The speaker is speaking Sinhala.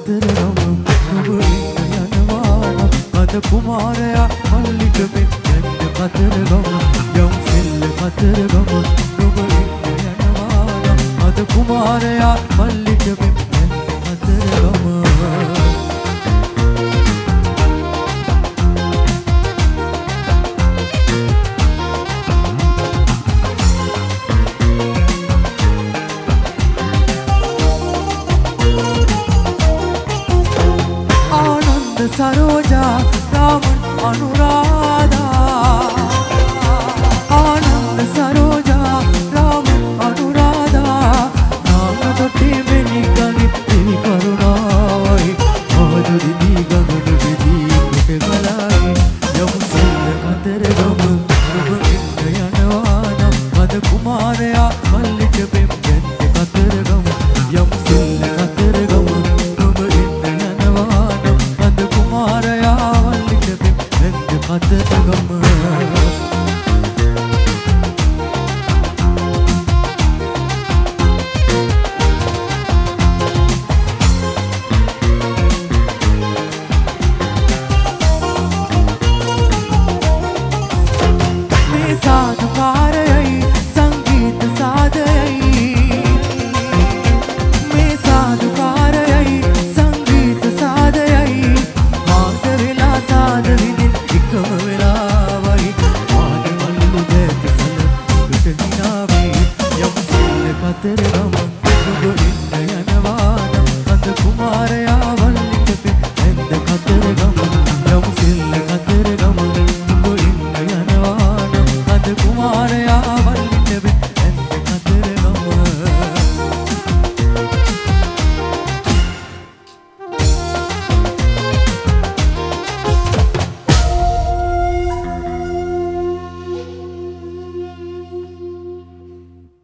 කතරගම නුඹ ඉන්න යනවා අද කුමාරයා මල්ලික මෙන් යන්න කතරගම යම් සෙල්ල කතරගම නුඹ ඉන්න යනවා අද කුමාරයා මල්ලික මෙන් යන්න කතරගම सरोजा रामन अनुराधा आनंद सरोजा रामन अनुराधा नाम तोटी में निकली